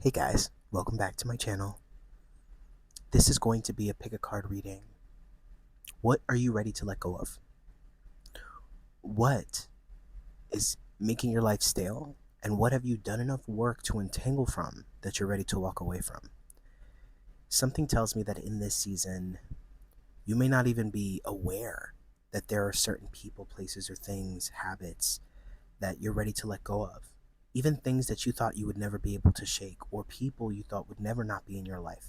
Hey guys, welcome back to my channel. This is going to be a pick a card reading. What are you ready to let go of? What is making your life stale? And what have you done enough work to untangle from that you're ready to walk away from? Something tells me that in this season, you may not even be aware that there are certain people, places, or things, habits that you're ready to let go of. Even things that you thought you would never be able to shake, or people you thought would never not be in your life.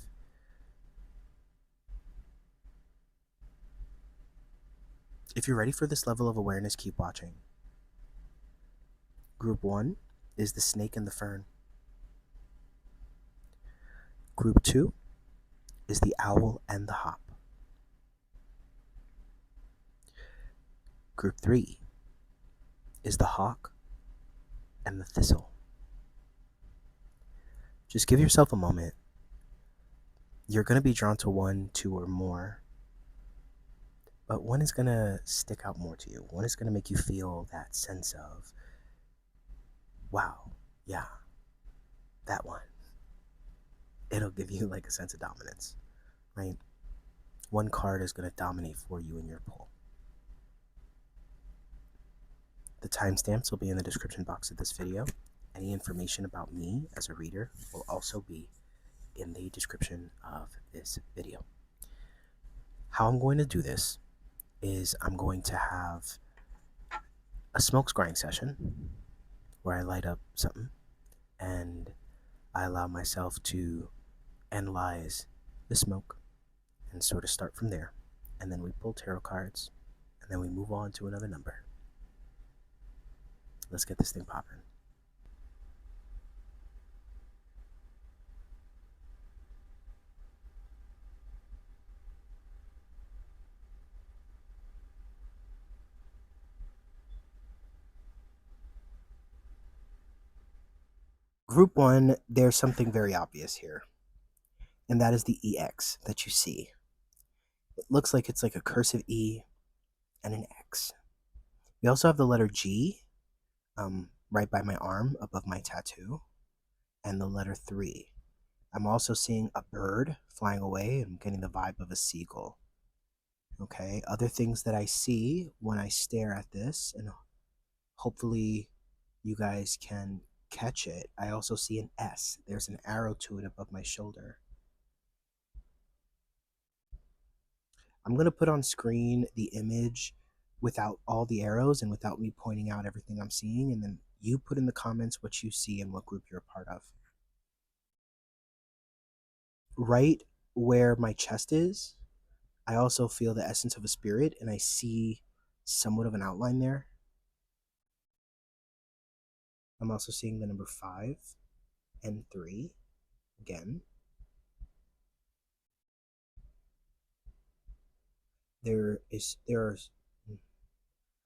If you're ready for this level of awareness, keep watching. Group 1 is the snake and the fern. Group 2 is the owl and the hop. Group 3 is the hawk and the thistle. Just give yourself a moment. You're going to be drawn to 1, 2, or more, but one is going to stick out more to you. One is going to make you feel that sense of, wow, yeah, that one. It'll give you like a sense of dominance, right? One card is going to dominate for you in your pull. The timestamps will be in the description box of this video. Any information about me as a reader will also be in the description of this video. How I'm going to do this is I'm going to have a smoke scrying session where I light up something and I allow myself to analyze the smoke and sort of start from there. And then we pull tarot cards and then we move on to another number. Let's get this thing popping. Group 1, there's something very obvious here, and that is the EX that you see. It looks like it's like a cursive E and an X. We also have the letter G right by my arm above my tattoo, and the letter 3. I'm also seeing a bird flying away. I'm getting the vibe of a seagull. Okay, other things that I see when I stare at this, and hopefully you guys can catch it. I also see an S. There's an arrow to it above my shoulder. I'm going to put on screen the image without all the arrows and without me pointing out everything I'm seeing, and then you put in the comments what you see and what group you're a part of. Right where my chest is, I also feel the essence of a spirit, and I see somewhat of an outline there. I'm also seeing the number 5 and 3 again. There's,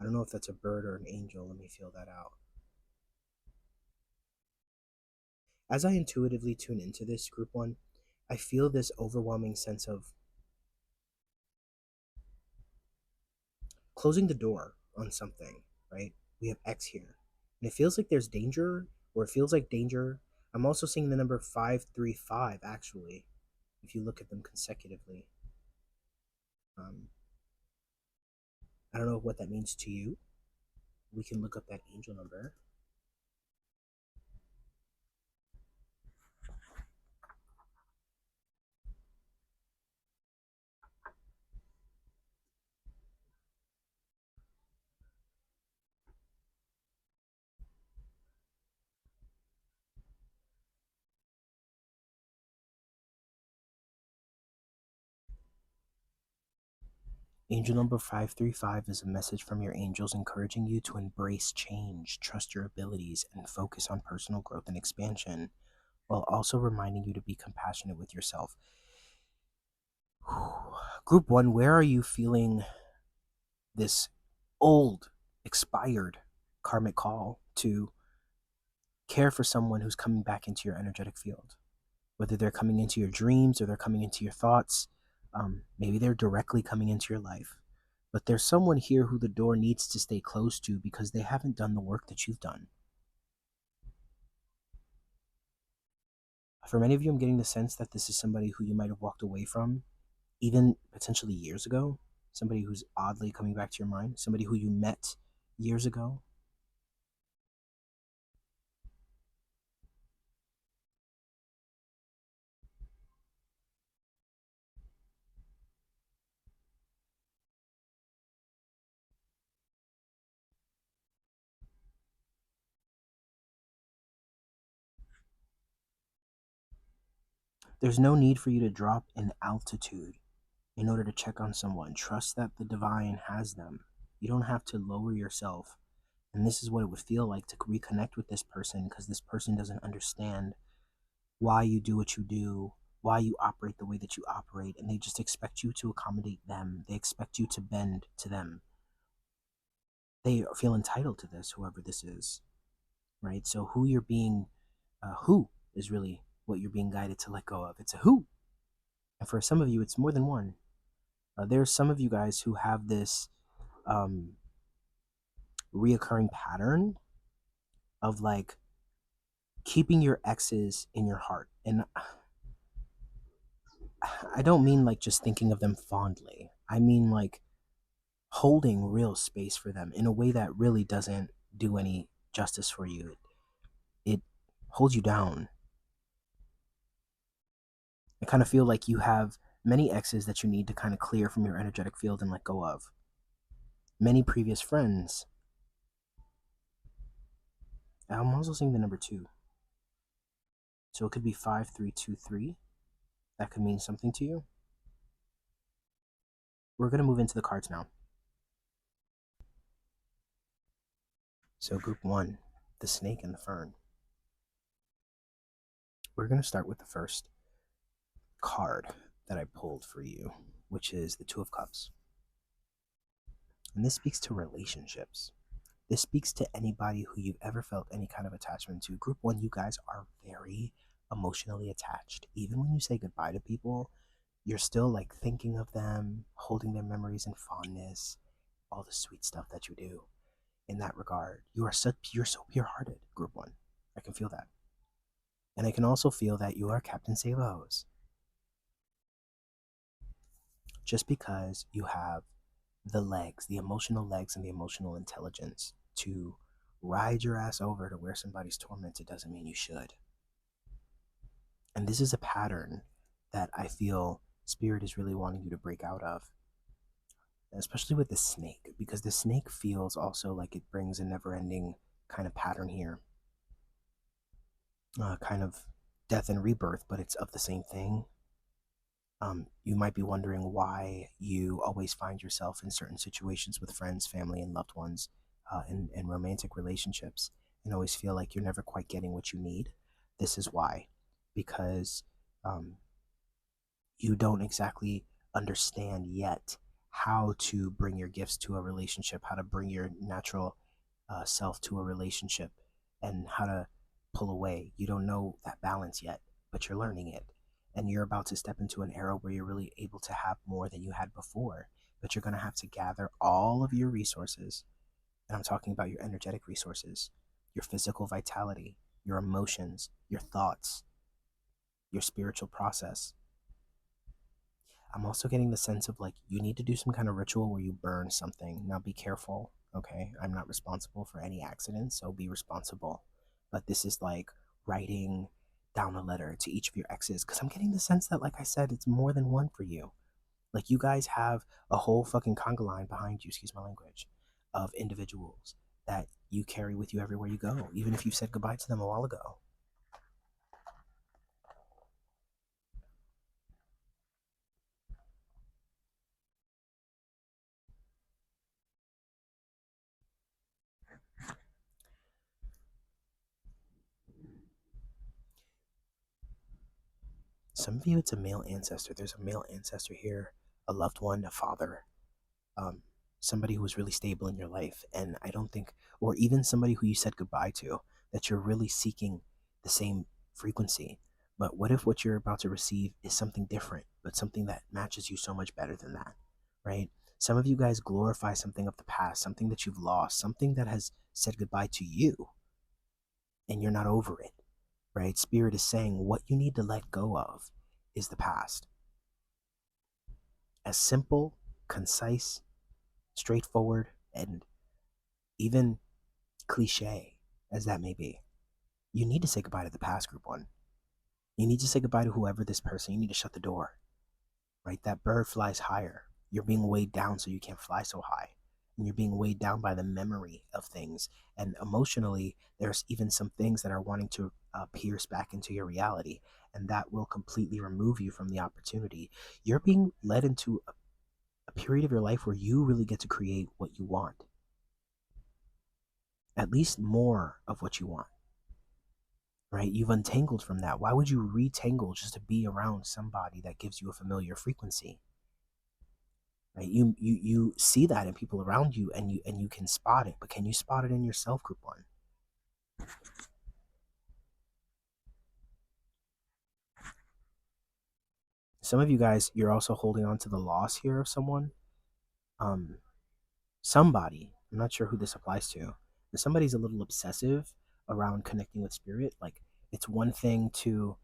I don't know if that's a bird or an angel. Let me feel that out. As I intuitively tune into this, group 1, I feel this overwhelming sense of closing the door on something, right? We have X here. And it feels like there's danger, or it feels like danger. I'm also seeing the number 535, actually, if you look at them consecutively. I don't know what that means to you. We can look up that angel number. Angel number 535 is a message from your angels encouraging you to embrace change, trust your abilities, and focus on personal growth and expansion, while also reminding you to be compassionate with yourself. Group 1, where are you feeling this old, expired karmic call to care for someone who's coming back into your energetic field? Whether they're coming into your dreams or they're coming into your thoughts, maybe they're directly coming into your life. But there's someone here who the door needs to stay closed to because they haven't done the work that you've done. For many of you, I'm getting the sense that this is somebody who you might have walked away from, even potentially years ago. Somebody who's oddly coming back to your mind. Somebody who you met years ago. There's no need for you to drop in altitude in order to check on someone. Trust that the divine has them. You don't have to lower yourself. And this is what it would feel like to reconnect with this person, because this person doesn't understand why you do what you do, why you operate the way that you operate, and they just expect you to accommodate them. They expect you to bend to them. They feel entitled to this, whoever this is, right? So who is really what you're being guided to let go of. It's a who. And for some of you, it's more than one. There's some of you guys who have this reoccurring pattern of like keeping your exes in your heart. And I don't mean like just thinking of them fondly. I mean like holding real space for them in a way that really doesn't do any justice for you. It holds you down. I kind of feel like you have many exes that you need to kind of clear from your energetic field and let go of. Many previous friends. I'm also seeing the number 2. So it could be 5323. That could mean something to you. We're going to move into the cards now. So group 1, the snake and the fern. We're going to start with the first card that I pulled for you, which is the 2 of Cups. And this speaks to relationships. This speaks to anybody who you've ever felt any kind of attachment to. Group 1, you guys are very emotionally attached. Even when you say goodbye to people, you're still like thinking of them, holding their memories and fondness, all the sweet stuff that you do in that regard. You're so pure-hearted, Group 1. I can feel that. And I can also feel that you are Captain Save-O's. Just because you have the legs, the emotional legs and the emotional intelligence to ride your ass over to where somebody's tormented doesn't mean you should. And this is a pattern that I feel Spirit is really wanting you to break out of, especially with the snake, because the snake feels also like it brings a never-ending kind of pattern here. Kind of death and rebirth, but it's of the same thing. You might be wondering why you always find yourself in certain situations with friends, family, and loved ones, and romantic relationships, and always feel like you're never quite getting what you need. This is why. Because you don't exactly understand yet how to bring your gifts to a relationship, how to bring your natural self to a relationship, and how to pull away. You don't know that balance yet, but you're learning it. And you're about to step into an era where you're really able to have more than you had before. But you're going to have to gather all of your resources. And I'm talking about your energetic resources, your physical vitality, your emotions, your thoughts, your spiritual process. I'm also getting the sense of like you need to do some kind of ritual where you burn something. Now be careful, okay? I'm not responsible for any accidents, so be responsible. But this is like writing down a letter to each of your exes, because I'm getting the sense that, like I said, it's more than one for you. Like you guys have a whole fucking conga line behind you, excuse my language, of individuals that you carry with you everywhere you go, even if you said goodbye to them a while ago. Some of you, it's a male ancestor. There's a male ancestor here, a loved one, a father, um, somebody who was really stable in your life. And I don't think, or even somebody who you said goodbye to, that you're really seeking the same frequency. But what if what you're about to receive is something different, but something that matches you so much better than that, right? Some of you guys glorify something of the past, something that you've lost, something that has said goodbye to you, and you're not over it. right? Spirit is saying what you need to let go of is the past. As simple, concise, straightforward, and even cliche as that may be, you need to say goodbye to the past, group one. You need to say goodbye to whoever this person. You need to shut the door, right? That bird flies higher. You're being weighed down so you can't fly so high. And you're being weighed down by the memory of things. And emotionally, there's even some things that are wanting to pierce back into your reality. And that will completely remove you from the opportunity. You're being led into a period of your life where you really get to create what you want. At least more of what you want, right? You've untangled from that. Why would you retangle just to be around somebody that gives you a familiar frequency? Right? You see that in people around you, and you can spot it, but can you spot it in yourself, group one? Some of you guys, you're also holding on to the loss here of someone. Um, somebody, I'm not sure who this applies to, but somebody's a little obsessive around connecting with spirit. Like, it's one thing to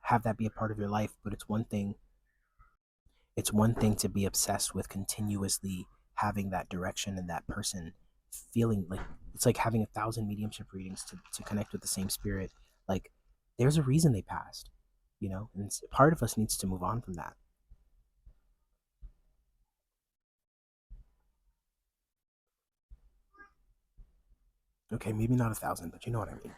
have that be a part of your life, but it's one thing to be obsessed with continuously having that direction and that person feeling like it's like having 1,000 mediumship readings to connect with the same spirit. Like, there's a reason they passed, and part of us needs to move on from that. Okay, maybe not 1,000, but you know what I mean.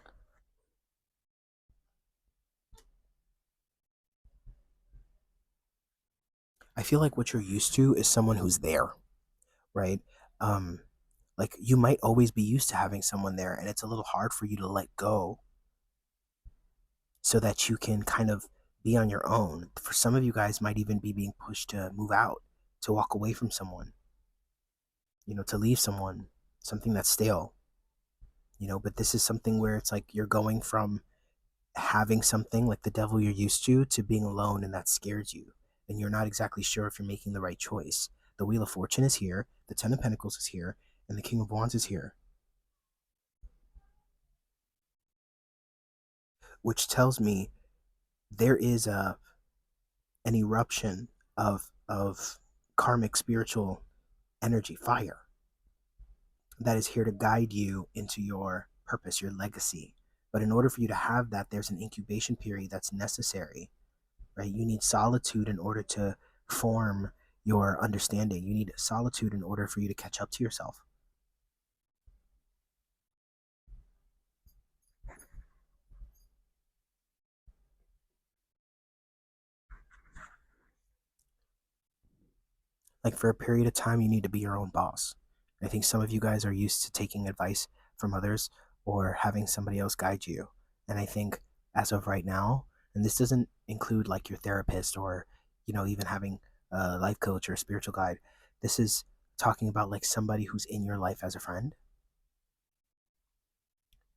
I feel like what you're used to is someone who's there, right? Um, like, you might always be used to having someone there, and it's a little hard for you to let go so that you can kind of be on your own. For some of you guys, might even be being pushed to move out, to walk away from someone, to leave someone, something that's stale, but this is something where it's like you're going from having something like the devil you're used to being alone, and that scares you. And you're not exactly sure if you're making the right choice. The Wheel of Fortune is here, the Ten of Pentacles is here, and the King of Wands is here, which tells me there is an eruption of karmic spiritual energy, fire, that is here to guide you into your purpose, your legacy. But in order for you to have that, there's an incubation period that's necessary, right? You need solitude in order to form your understanding. You need solitude in order for you to catch up to yourself. Like, for a period of time, you need to be your own boss. I think some of you guys are used to taking advice from others or having somebody else guide you. And I think as of right now, and this doesn't include like your therapist or, even having a life coach or a spiritual guide, this is talking about like somebody who's in your life as a friend,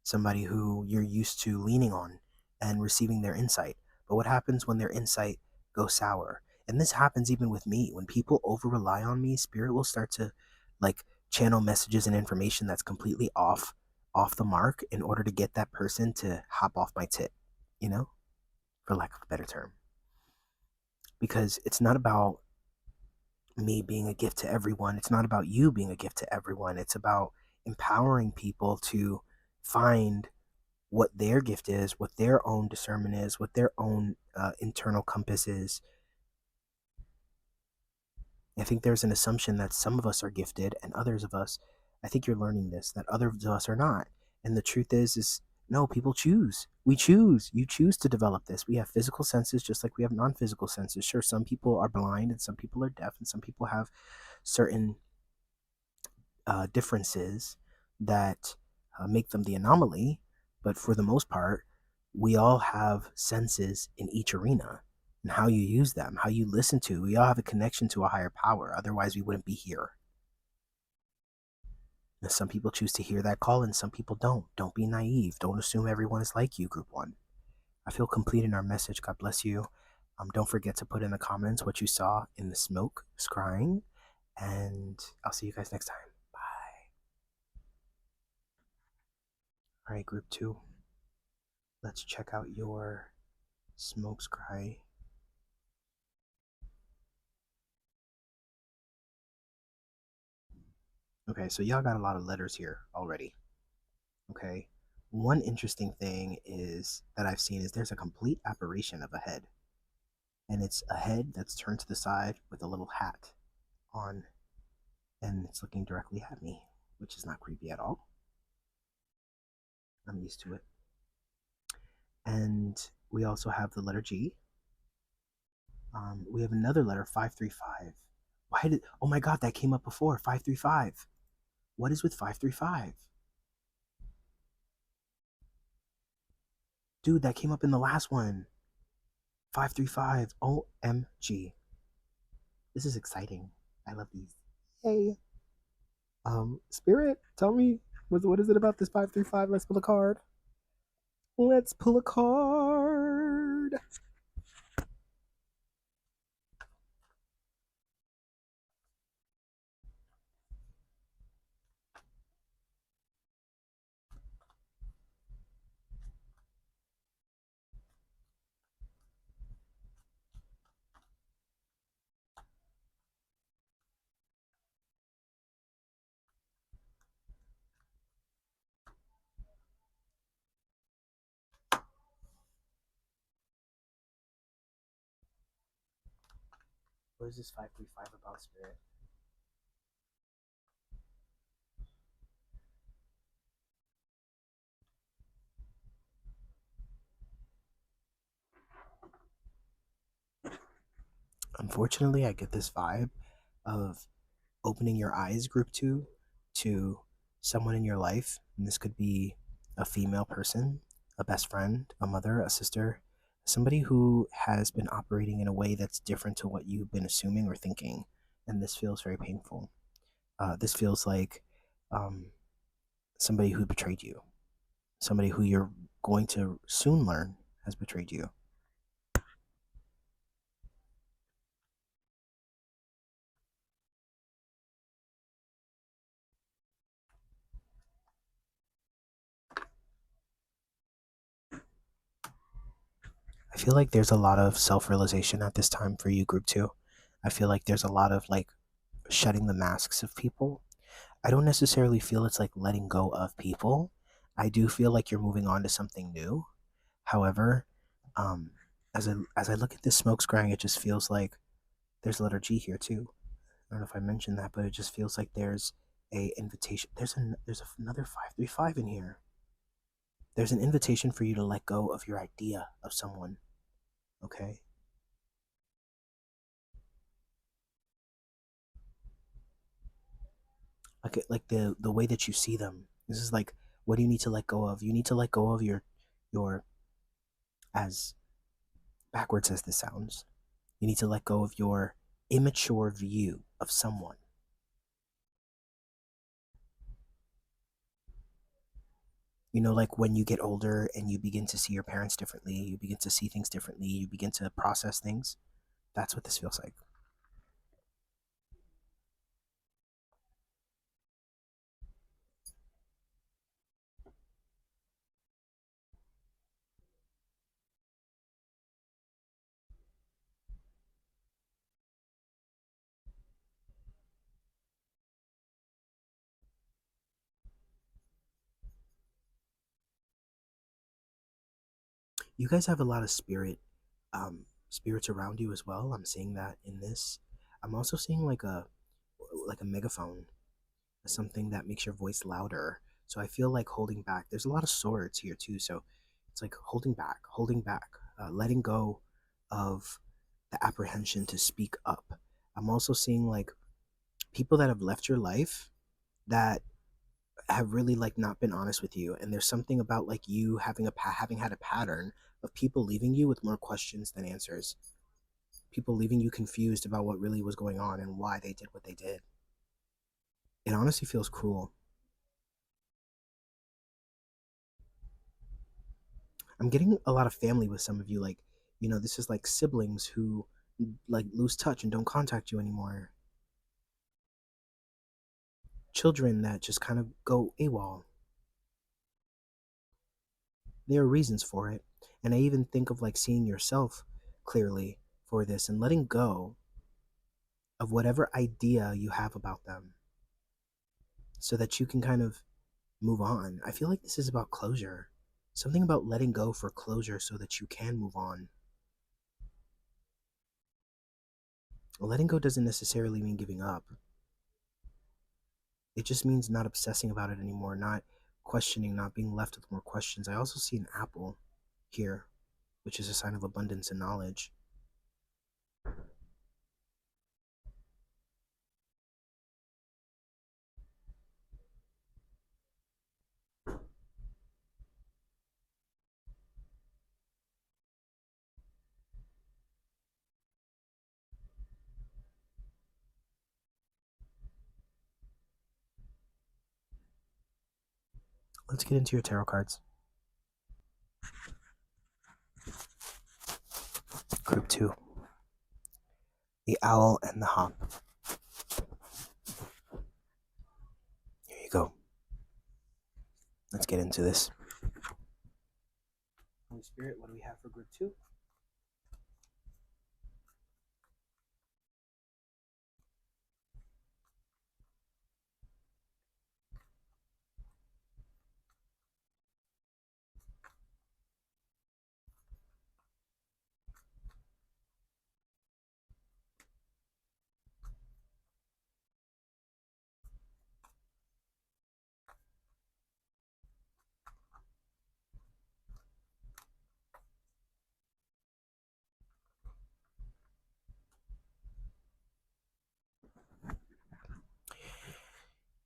somebody who you're used to leaning on and receiving their insight. But what happens when their insight goes sour? And this happens even with me. When people over rely on me, spirit will start to like channel messages and information that's completely off the mark in order to get that person to hop off my tit, you know, for lack of a better term. Because it's not about me being a gift to everyone. It's not about you being a gift to everyone. It's about empowering people to find what their gift is, what their own discernment is, what their own internal compass is. I think there's an assumption that some of us are gifted and others of us, I think you're learning this, that others of us are not. And the truth is no, people choose. We choose. You choose to develop this. We have physical senses just like we have non-physical senses. Sure, some people are blind and some people are deaf and some people have certain differences that make them the anomaly. But for the most part, we all have senses in each arena, and how you use them, how you listen to. We all have a connection to a higher power. Otherwise, we wouldn't be here. And some people choose to hear that call and some people don't. Don't be naive. Don't assume everyone is like you, Group 1. I feel complete in our message. God bless you. Don't forget to put in the comments what you saw in the smoke scrying. And I'll see you guys next time. Bye. All right, Group 2. Let's check out your smoke scry. Okay, so y'all got a lot of letters here already. Okay. One interesting thing is that I've seen is there's a complete apparition of a head. And it's a head that's turned to the side with a little hat on, and it's looking directly at me, which is not creepy at all. I'm used to it. And we also have the letter G. We have another letter, 535. Why did, oh my God, that came up before, 535. What is with 535? Dude, that came up in the last one. 535. OMG. This is exciting. I love these. Hey. Spirit, tell me, what is it about this 535? Let's pull a card. Let's pull a card. What is this 535 about, Spirit? Unfortunately, I get this vibe of opening your eyes, group two, to someone in your life. And this could be a female person, a best friend, a mother, a sister, somebody who has been operating in a way that's different to what you've been assuming or thinking. And this feels very painful. This feels like um, somebody who betrayed you, somebody who you're going to soon learn has betrayed you. I feel like there's a lot of self realization at this time for you, group two. I feel like there's a lot of like shedding the masks of people. I don't necessarily feel it's like letting go of people. I do feel like you're moving on to something new. However, um, as I look at this smoke scrying, it just feels like there's a letter G here too. I don't know if I mentioned that, but it just feels like there's a invitation. There's another 535 in here. There's an invitation for you to let go of your idea of someone. Okay. Like the way that you see them. This is like, what do you need to let go of? You need to let go of your as backwards as this sounds. You need to let go of your immature view of someone. You know, like when you get older and you begin to see your parents differently, you begin to see things differently, you begin to process things. That's what this feels like. You guys have a lot of spirits around you as well. I'm seeing that in this. I'm also seeing like a megaphone, something that makes your voice louder. So I feel like holding back. There's a lot of swords here too. So it's like holding back, letting go of the apprehension to speak up. I'm also seeing like people that have left your life that have really like not been honest with you, and there's something about like you having had a pattern of people leaving you with more questions than answers. People leaving you confused about what really was going on and why they did what they did. It honestly feels cruel. I'm getting a lot of family with some of you. Like, this is like siblings who like lose touch and don't contact you anymore. Children that just kind of go AWOL. There are reasons for it. And I even think of like seeing yourself clearly for this and letting go of whatever idea you have about them so that you can kind of move on. I feel like this is about closure. Something about letting go for closure so that you can move on. Letting go doesn't necessarily mean giving up. It just means not obsessing about it anymore, not questioning, not being left with more questions. I also see an apple here, which is a sign of abundance and knowledge. Let's get into your tarot cards. Group 2. The owl and the hawk. Here you go. Let's get into this. Holy Spirit, what do we have for group 2?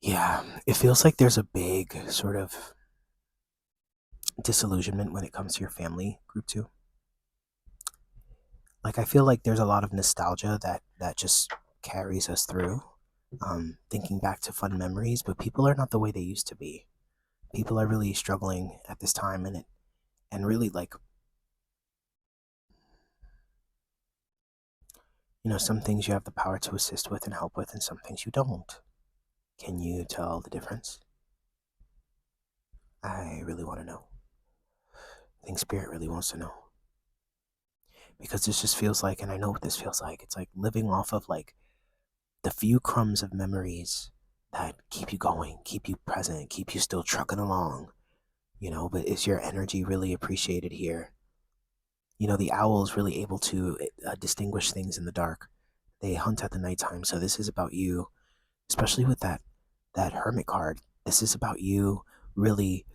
Yeah, it feels like there's a big sort of disillusionment when it comes to your family, group 2. Like, I feel like there's a lot of nostalgia that just carries us through, thinking back to fun memories, but people are not the way they used to be. People are really struggling at this time, and really, like, some things you have the power to assist with and help with, and some things you don't. Can you tell the difference? I really want to know. I think Spirit really wants to know. Because this just feels like, and I know what this feels like, it's like living off of like the few crumbs of memories that keep you going, keep you present, keep you still trucking along, but is your energy really appreciated here? The owl is really able to distinguish things in the dark. They hunt at the nighttime, so this is about you, especially with that hermit card. This is about you really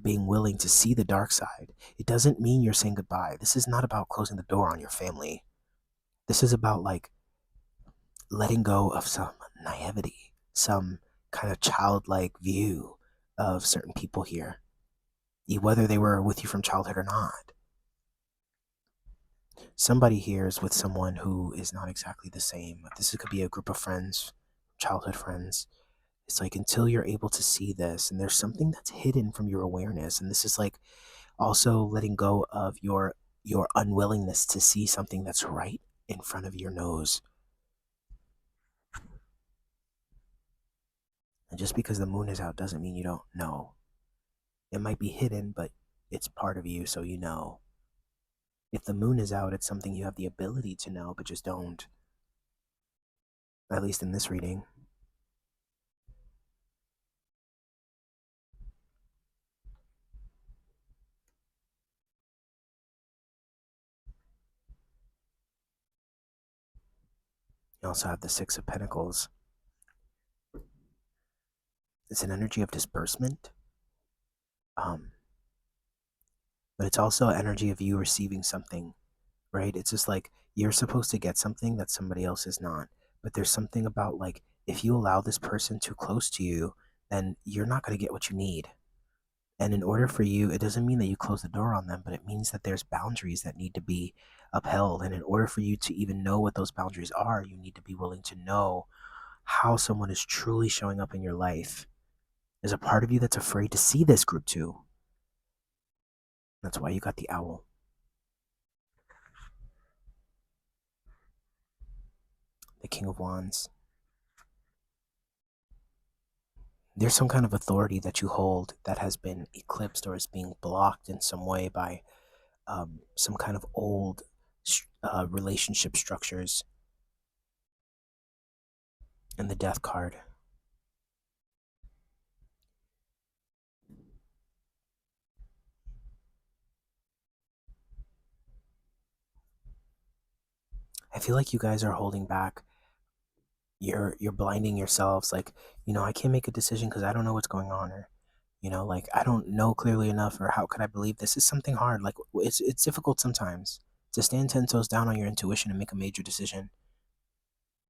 being willing to see the dark side. It doesn't mean you're saying goodbye. This is not about closing the door on your family. This is about like letting go of some naivety, some kind of childlike view of certain people here, whether they were with you from childhood or not. Somebody here is with someone who is not exactly the same. This could be a group of friends, childhood friends. It's like until you're able to see this, and there's something that's hidden from your awareness, and this is like also letting go of your unwillingness to see something that's right in front of your nose. And just because the moon is out doesn't mean you don't know. It might be hidden, but it's part of you, so you know. If the moon is out, it's something you have the ability to know, but just don't. At least in this reading. You also have the Six of Pentacles. It's an energy of disbursement. But it's also energy of you receiving something, right? It's just like you're supposed to get something that somebody else is not. But there's something about like if you allow this person too close to you, then you're not going to get what you need. And in order for you, it doesn't mean that you close the door on them, but it means that there's boundaries that need to be upheld. And in order for you to even know what those boundaries are, you need to be willing to know how someone is truly showing up in your life. There's a part of you that's afraid to see this, group 2. That's why you got the owl. The King of Wands. there's some kind of authority that you hold that has been eclipsed or is being blocked in some way by some kind of old relationship structures. And the death card. I feel like you guys are holding back. You're blinding yourselves. Like, I can't make a decision because I don't know what's going on, or like I don't know clearly enough, or how could I believe this is something hard? Like it's difficult sometimes to stand 10 toes down on your intuition and make a major decision.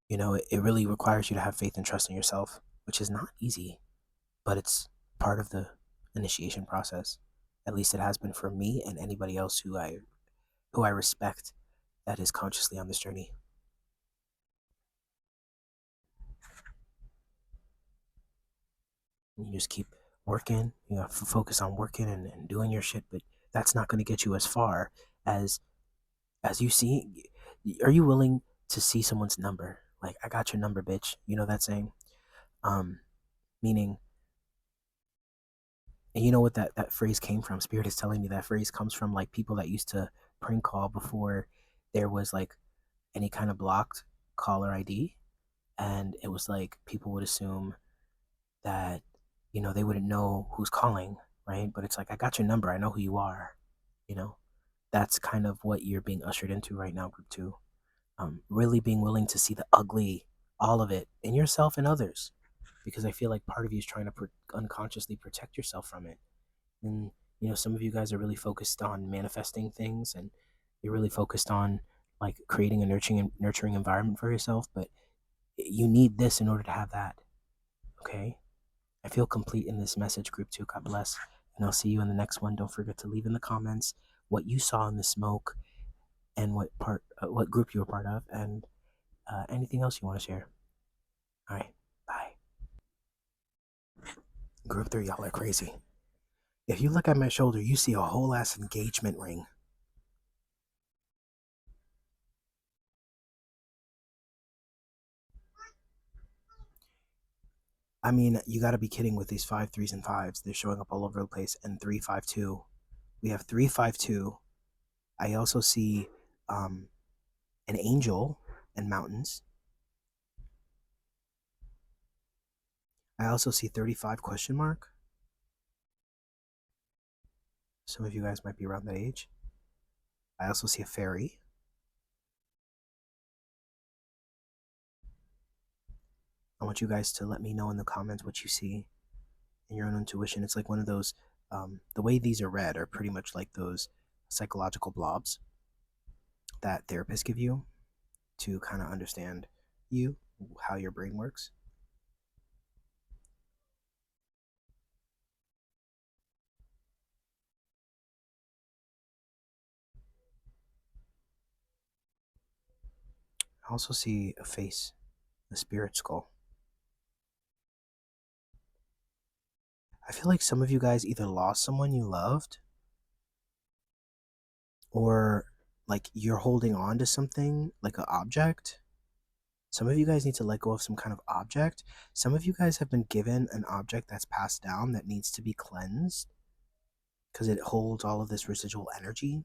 It really requires you to have faith and trust in yourself, which is not easy, but it's part of the initiation process. At least it has been for me and anybody else who I respect that is consciously on this journey. And you just keep working. You have to focus on working and doing your shit, but that's not going to get you as far as you see. Are you willing to see someone's number? Like, I got your number, bitch. You know that saying? Um, Meaning, and you know what that phrase came from? Spirit is telling me that phrase comes from like people that used to prank call before there was like any kind of blocked caller ID. And it was like people would assume that, they wouldn't know who's calling, right? But it's like, I got your number. I know who you are. You know, that's kind of what you're being ushered into right now, group two. Really being willing to see the ugly, all of it, in yourself and others. Because I feel like part of you is trying to unconsciously protect yourself from it. And, some of you guys are really focused on manifesting things, and you're really focused on like creating a nurturing environment for yourself. But you need this in order to have that. Okay? I feel complete in this message, group two. God bless. And I'll see you in the next one. Don't forget to leave in the comments what you saw in the smoke and what group you were part of, and anything else you want to share. All right. Bye. Group three, y'all are crazy. If you look at my shoulder, you see a whole ass engagement ring. I mean, you got to be kidding with these 5 3s and 5s. They're showing up all over the place. And 3 5 2. We have 3 5 2. I also see an angel and mountains. I also see 35 question mark. Some of you guys might be around that age. I also see a fairy. I want you guys to let me know in the comments what you see in your own intuition. It's like one of those, the way these are read are pretty much like those psychological blobs that therapists give you to kind of understand you, how your brain works. I also see a face, a spirit skull. I feel like some of you guys either lost someone you loved, or like you're holding on to something like an object. Some of you guys need to let go of some kind of object. Some of you guys have been given an object that's passed down that needs to be cleansed because it holds all of this residual energy.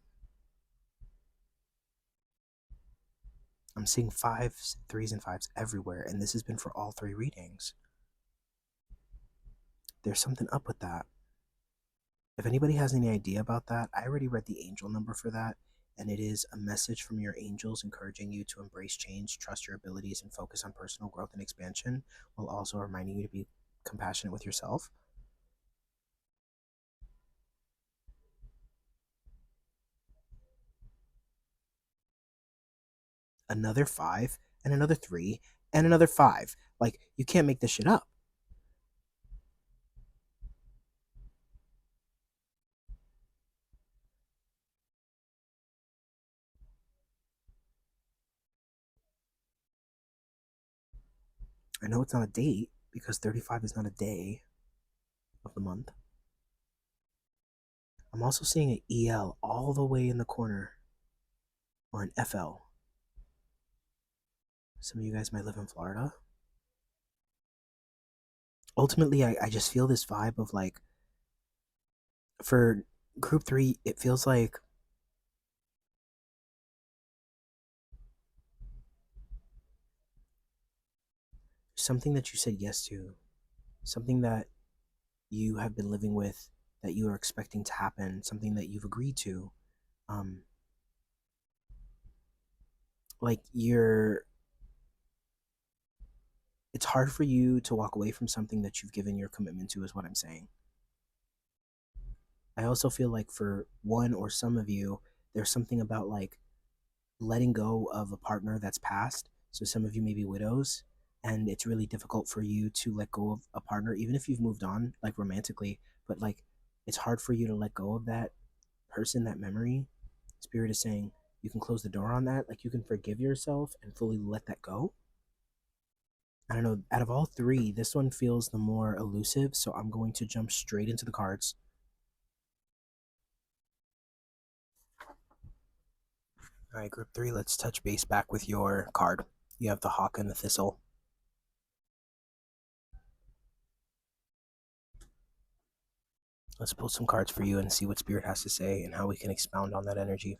I'm seeing 5s, 3s, and 5s everywhere, and this has been for all 3 readings. There's something up with that. If anybody has any idea about that, I already read the angel number for that, and it is a message from your angels encouraging you to embrace change, trust your abilities, and focus on personal growth and expansion, while also reminding you to be compassionate with yourself. Another 5, and another 3, and another 5. Like, you can't make this shit up. I know it's not a date because 35 is not a day of the month. I'm also seeing an EL all the way in the corner, or an FL. Some of you guys might live in Florida. ultimately, I just feel this vibe of like, for group 3, it feels like something that you said yes to, something that you have been living with, that you are expecting to happen, something that you've agreed to. Um, like it's hard for you to walk away from something that you've given your commitment to, is what I'm saying. I also feel like for one or some of you, there's something about like letting go of a partner that's passed. So some of you may be widows, and it's really difficult for you to let go of a partner, even if you've moved on, like romantically, but like it's hard for you to let go of that person, that memory. Spirit is saying you can close the door on that, like you can forgive yourself and fully let that go. I don't know, out of all three, this one feels the more elusive, so I'm going to jump straight into the cards. All right, group 3, let's touch base back with your card. You have the hawk and the thistle. Let's pull some cards for you and see what Spirit has to say and how we can expound on that energy.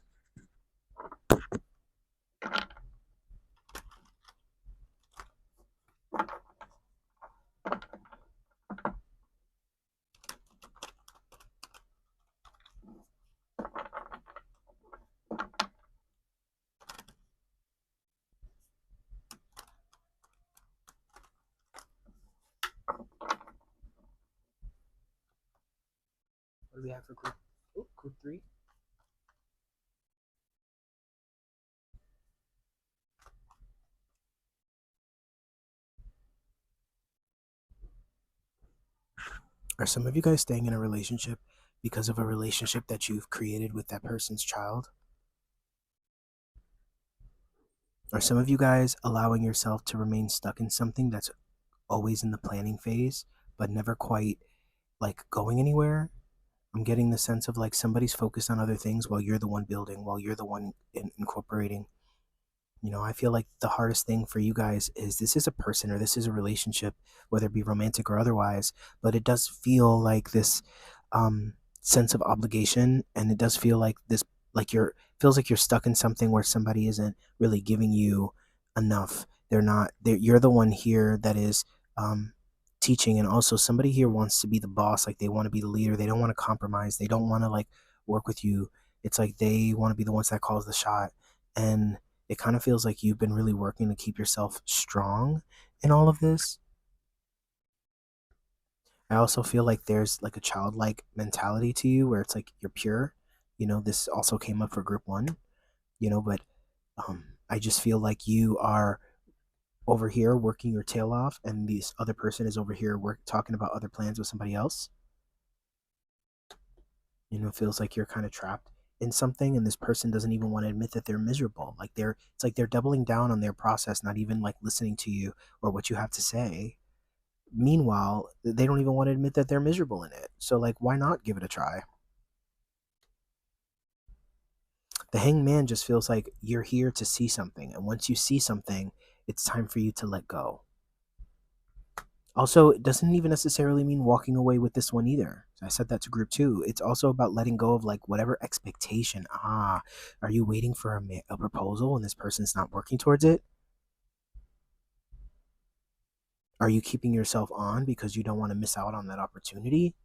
What do we have for group 3? Are some of you guys staying in a relationship because of a relationship that you've created with that person's child? Are some of you guys allowing yourself to remain stuck in something that's always in the planning phase, but never quite like going anywhere? I'm getting the sense of like somebody's focused on other things while you're the one building, while you're the one incorporating. You know, I feel like the hardest thing for you guys is this is a person or this is a relationship, whether it be romantic or otherwise, but it does feel like this sense of obligation, and it does feel like this, like feels like you're stuck in something where somebody isn't really giving you enough. You're the one here that is um, teaching, and also somebody here wants to be the boss, like they want to be the leader. They don't want to compromise. They don't want to like work with you. It's like they want to be the ones that calls the shot, and it kind of feels like you've been really working to keep yourself strong in all of this. I also feel like there's like a childlike mentality to you where it's like you're pure. You know, this also came up for group 1, but I just feel like you are over here working your tail off, and this other person is over here talking about other plans with somebody else. It feels like you're kind of trapped in something, and this person doesn't even want to admit that they're miserable. Like it's like they're doubling down on their process, not even like listening to you or what you have to say. Meanwhile, they don't even want to admit that they're miserable in it. So like, why not give it a try? The hanged man just feels like you're here to see something, and once you see something, it's time for you to let go. Also, it doesn't even necessarily mean walking away with this one either. I said that to group 2. It's also about letting go of like whatever expectation. Are you waiting for a proposal and this person's not working towards it? Are you keeping yourself on because you don't want to miss out on that opportunity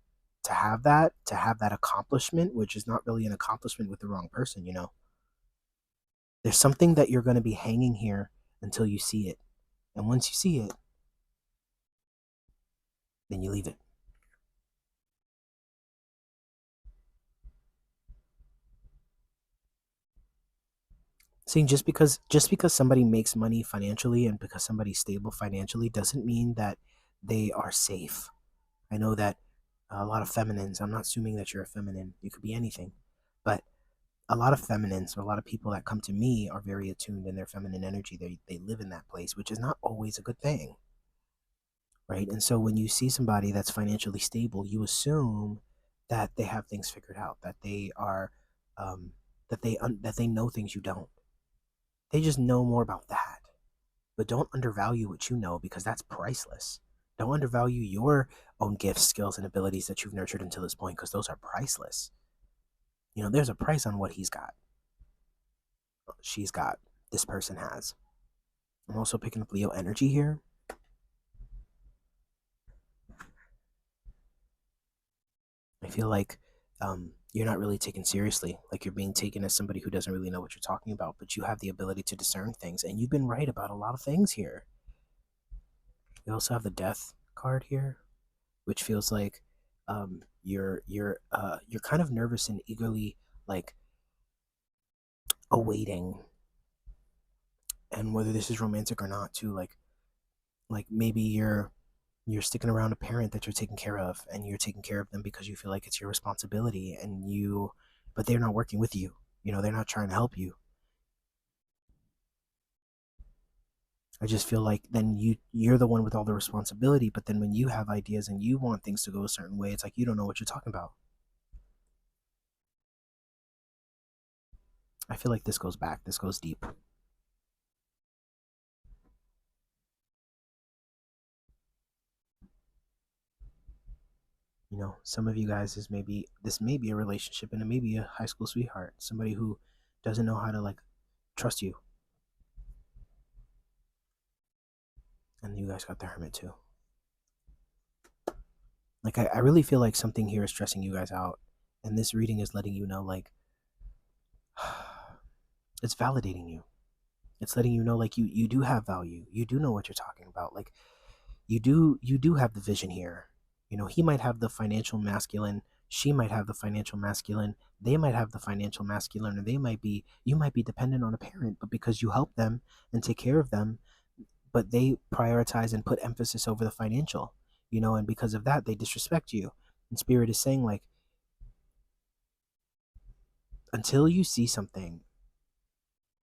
to have that accomplishment, which is not really an accomplishment with the wrong person? There's something that you're going to be hanging here until you see it. And once you see it, then you leave it. See, just because somebody makes money financially and because somebody's stable financially doesn't mean that they are safe. I know that a lot of feminines, I'm not assuming that you're a feminine, you could be anything, but a lot of feminines or a lot of people that come to me are very attuned in their feminine energy. They live in that place, which is not always a good thing, right? And so when you see somebody that's financially stable, you assume that they have things figured out, that they are, that they know things you don't. They just know more about that. But don't undervalue what you know, because that's priceless. Don't undervalue your own gifts, skills, and abilities that you've nurtured until this point, because those are priceless. There's a price on what he's got, she's got, this person has. I'm also picking up Leo energy here. I feel like you're not really taken seriously. Like you're being taken as somebody who doesn't really know what you're talking about, but you have the ability to discern things, and you've been right about a lot of things here. You also have the Death card here, which feels like you're kind of nervous and eagerly like awaiting, and whether this is romantic or not too, like maybe you're sticking around a parent that you're taking care of, and you're taking care of them because you feel like it's your responsibility, but they're not working with you. They're not trying to help you. I just feel like then you're the one with all the responsibility, but then when you have ideas and you want things to go a certain way, it's like you don't know what you're talking about. I feel like this goes back, this goes deep. Some of you guys this may be a relationship, and it may be a high school sweetheart, somebody who doesn't know how to like trust you. And you guys got the Hermit too. Like I really feel like something here is stressing you guys out, and this reading is letting you know, like, it's validating you. It's letting you know, like, you do have value. You do know what you're talking about. Like, you do have the vision here. He might have the financial masculine, she might have the financial masculine, they might have the financial masculine, or you might be dependent on a parent, but because you help them and take care of them, but they prioritize and put emphasis over the financial, and because of that, they disrespect you. And Spirit is saying, like, until you see something,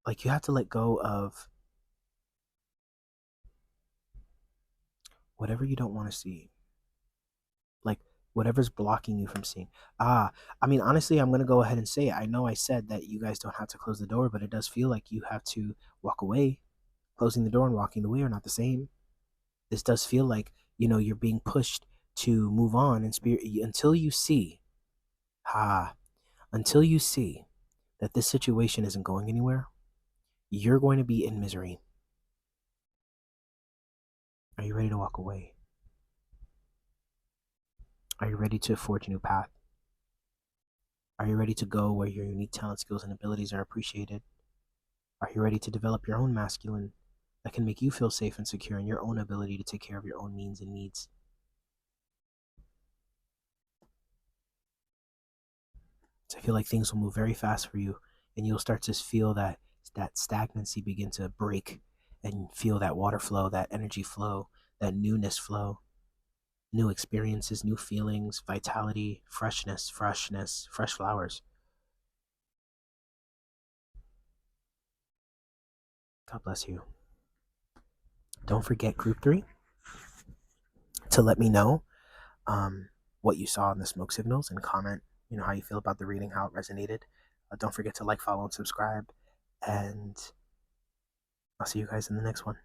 like, you have to let go of whatever you don't want to see, like whatever's blocking you from seeing. I mean, honestly, I'm going to go ahead and say it. I know I said that you guys don't have to close the door, but it does feel like you have to walk away. Closing the door and walking away are not the same. This does feel like, you're being pushed to move on, and Spirit, until you see, until you see that this situation isn't going anywhere, you're going to be in misery. Are you ready to walk away? Are you ready to forge a new path? Are you ready to go where your unique talent, skills, and abilities are appreciated? Are you ready to develop your own masculine that can make you feel safe and secure in your own ability to take care of your own means and needs? So I feel like things will move very fast for you, and you'll start to feel that stagnancy begin to break, and feel that water flow, that energy flow, that newness flow, new experiences, new feelings, vitality, freshness, fresh flowers. God bless you. Don't forget group 3 to let me know what you saw in the smoke signals, and comment, how you feel about the reading, how it resonated. Don't forget to like, follow, and subscribe. And I'll see you guys in the next one.